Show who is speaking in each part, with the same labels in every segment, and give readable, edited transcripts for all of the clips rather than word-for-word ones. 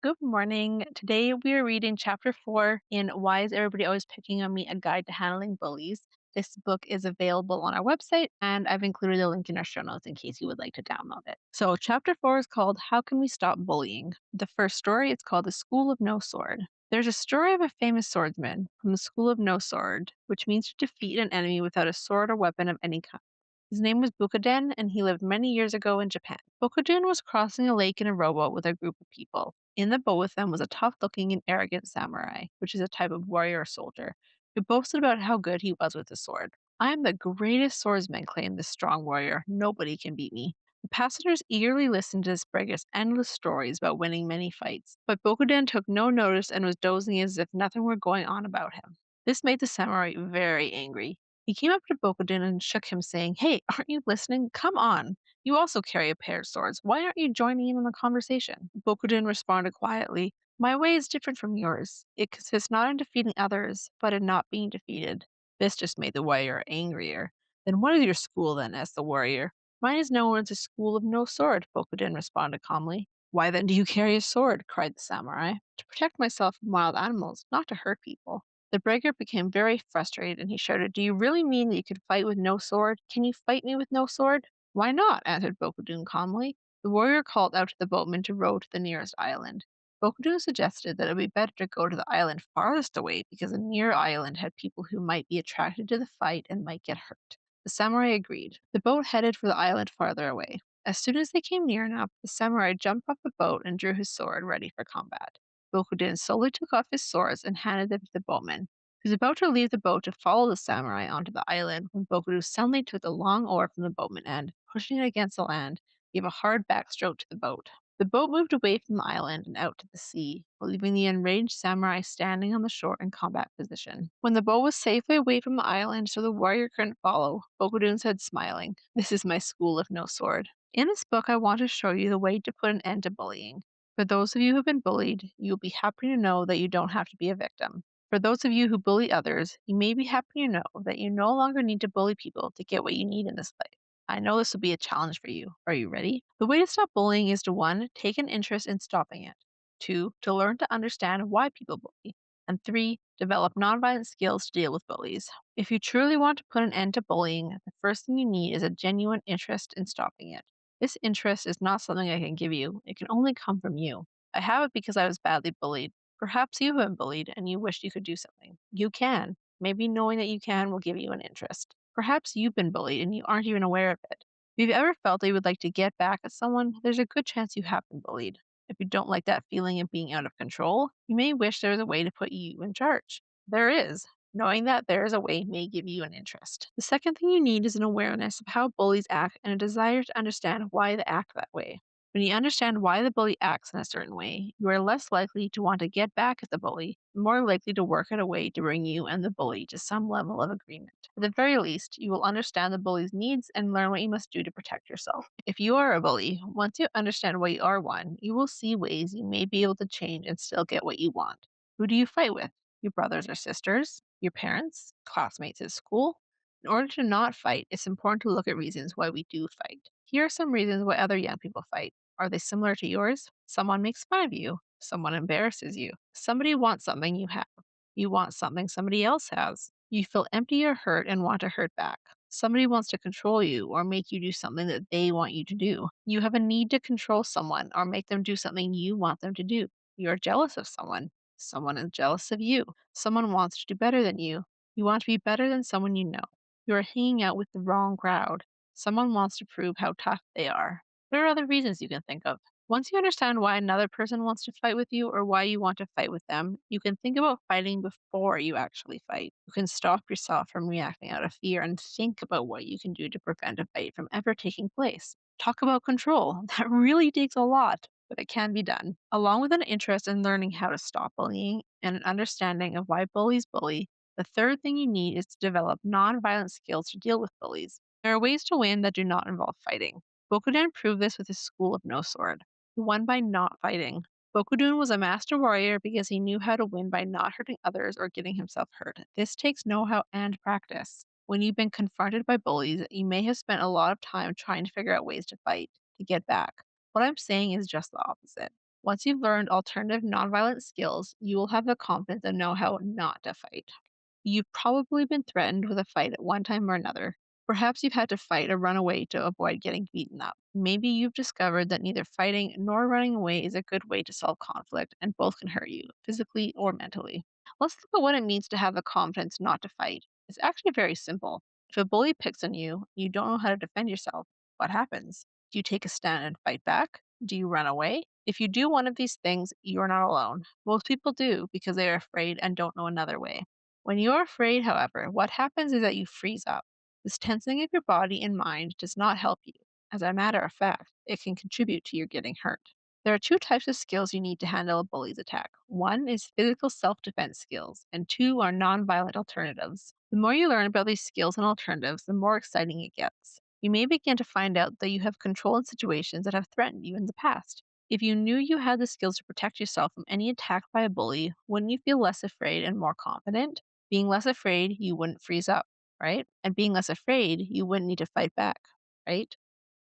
Speaker 1: Good morning. Today we are reading chapter 4 in Why is Everybody Always Picking on Me? A Guide to Handling Bullies. This book is available on our website, and I've included a link in our show notes in case you would like to download it. So, chapter 4 is called How Can We Stop Bullying? The first story is called The School of No Sword. There's a story of a famous swordsman from the School of No Sword, which means to defeat an enemy without a sword or weapon of any kind. His name was Bokuden, and he lived many years ago in Japan. Bokuden was crossing a lake in a rowboat with a group of people. In the boat with them was a tough looking and arrogant samurai, which is a type of warrior or soldier, who boasted about how good he was with his sword. I am the greatest swordsman, claimed this strong warrior. Nobody can beat me. The passengers eagerly listened to this brigand's endless stories about winning many fights, but Bokuden took no notice and was dozing as if nothing were going on about him. This made the samurai very angry. He came up to Bokuden and shook him, saying, "Hey, aren't you listening? Come on. You also carry a pair of swords. Why aren't you joining in on the conversation?" Bokuden responded quietly, "My way is different from yours. It consists not in defeating others, but in not being defeated." This just made the warrior angrier. "Then what is your school then?" asked the warrior. "Mine is known as a school of no sword," Bokuden responded calmly. "Why then do you carry a sword?" cried the samurai. "To protect myself from wild animals, not to hurt people." The brigand became very frustrated and he shouted, "Do you really mean that you could fight with no sword? Can you fight me with no sword?" "Why not?" answered Bokudun calmly. The warrior called out to the boatman to row to the nearest island. Bokudun suggested that it would be better to go to the island farthest away because a near island had people who might be attracted to the fight and might get hurt. The samurai agreed. The boat headed for the island farther away. As soon as they came near enough, the samurai jumped off the boat and drew his sword ready for combat. Bokudin slowly took off his swords and handed them to the boatman. He was about to leave the boat to follow the samurai onto the island when Bokudu suddenly took the long oar from the boatman and, pushing it against the land, gave a hard backstroke to the boat. The boat moved away from the island and out to the sea, leaving the enraged samurai standing on the shore in combat position. When the boat was safely away from the island so the warrior couldn't follow, Bokudun said, smiling, "This is my school of no sword." In this book, I want to show you the way to put an end to bullying. For those of you who've been bullied, you will be happy to know that you don't have to be a victim. For those of you who bully others, you may be happy to know that you no longer need to bully people to get what you need in this life. I know this will be a challenge for you. Are you ready? The way to stop bullying is to 1. Take an interest in stopping it. 2. To learn to understand why people bully. And 3. Develop nonviolent skills to deal with bullies. If you truly want to put an end to bullying, the first thing you need is a genuine interest in stopping it. This interest is not something I can give you. It can only come from you. I have it because I was badly bullied. Perhaps you have been bullied and you wish you could do something. You can. Maybe knowing that you can will give you an interest. Perhaps you've been bullied and you aren't even aware of it. If you've ever felt that you would like to get back at someone, there's a good chance you have been bullied. If you don't like that feeling of being out of control, you may wish there was a way to put you in charge. There is. Knowing that there is a way may give you an interest. The second thing you need is an awareness of how bullies act and a desire to understand why they act that way. When you understand why the bully acts in a certain way, you are less likely to want to get back at the bully, and more likely to work out a way to bring you and the bully to some level of agreement. At the very least, you will understand the bully's needs and learn what you must do to protect yourself. If you are a bully, once you understand why you are one, you will see ways you may be able to change and still get what you want. Who do you fight with? Your brothers or sisters? Your parents? Classmates at school? In order to not fight, it's important to look at reasons why we do fight. Here are some reasons why other young people fight. Are they similar to yours? Someone makes fun of you. Someone embarrasses you. Somebody wants something you have. You want something somebody else has. You feel empty or hurt and want to hurt back. Somebody wants to control you or make you do something that they want you to do. You have a need to control someone or make them do something you want them to do. You are jealous of someone. Someone is jealous of you. Someone wants to do better than you. You want to be better than someone you know. You are hanging out with the wrong crowd. Someone wants to prove how tough they are. There are other reasons you can think of. Once you understand why another person wants to fight with you or why you want to fight with them, you can think about fighting before you actually fight. You can stop yourself from reacting out of fear and think about what you can do to prevent a fight from ever taking place. Talk about control. That really takes a lot, but it can be done. Along with an interest in learning how to stop bullying and an understanding of why bullies bully, the third thing you need is to develop nonviolent skills to deal with bullies. There are ways to win that do not involve fighting. Bokuden proved this with his school of no sword. He won by not fighting. Bokudun was a master warrior because he knew how to win by not hurting others or getting himself hurt. This takes know-how and practice. When you've been confronted by bullies, you may have spent a lot of time trying to figure out ways to fight, to get back. What I'm saying is just the opposite. Once you've learned alternative nonviolent skills, you will have the confidence and know how not to fight. You've probably been threatened with a fight at one time or another. Perhaps you've had to fight or run away to avoid getting beaten up. Maybe you've discovered that neither fighting nor running away is a good way to solve conflict, and both can hurt you, physically or mentally. Let's look at what it means to have the confidence not to fight. It's actually very simple. If a bully picks on you, you don't know how to defend yourself. What happens? Do you take a stand and fight back? Do you run away? If you do one of these things, you're not alone. Most people do because they are afraid and don't know another way. When you're afraid, however, what happens is that you freeze up. This tensing of your body and mind does not help you. As a matter of fact, it can contribute to your getting hurt. There are two types of skills you need to handle a bully's attack. One is physical self defense skills, and two are nonviolent alternatives. The more you learn about these skills and alternatives, the more exciting it gets. You may begin to find out that you have control in situations that have threatened you in the past. If you knew you had the skills to protect yourself from any attack by a bully, wouldn't you feel less afraid and more confident? Being less afraid, you wouldn't freeze up, right? And being less afraid, you wouldn't need to fight back, right?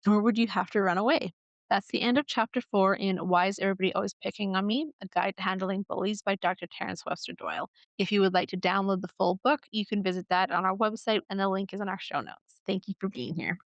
Speaker 1: Nor would you have to run away. That's the end of chapter 4 in Why is Everybody Always Picking on Me? A Guide to Handling Bullies by Dr. Terence Webster-Doyle. If you would like to download the full book, you can visit that on our website, and the link is in our show notes. Thank you for being here.